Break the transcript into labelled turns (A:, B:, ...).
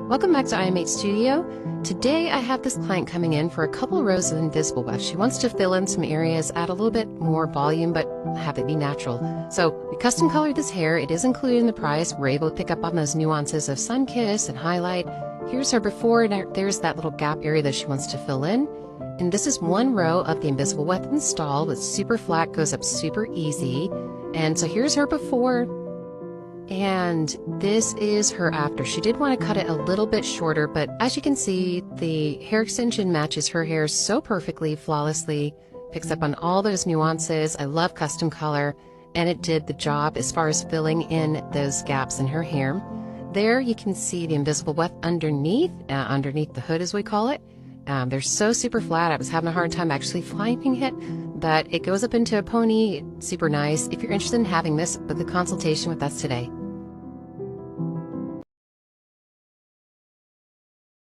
A: Welcome back to IMH Studio. Today I have this client coming in for a couple of rows of Invisible Weft. She wants to fill in some areas, add a little bit more volume, but have it be natural. So we custom colored this hair. It is included in the price. We're able to pick up on those nuances of sun kiss and highlight. Here's her before, and there's that little gap area that she wants to fill in. And this is one row of the Invisible Weft install. It's super flat, goes up super easy. And so here's her before. And this is her after. She did want to cut it a little bit shorter, but as you can see, the hair extension matches her hair so perfectly, flawlessly, picks up on all those nuances. I love custom color, and it did the job as far as filling in those gaps in her hair. There you can see the Invisible Weft underneath the hood as we call it. They're so super flat. I was having a hard time actually finding it, but it goes up into a pony. Super nice. If you're interested in having this, book a consultation with us today.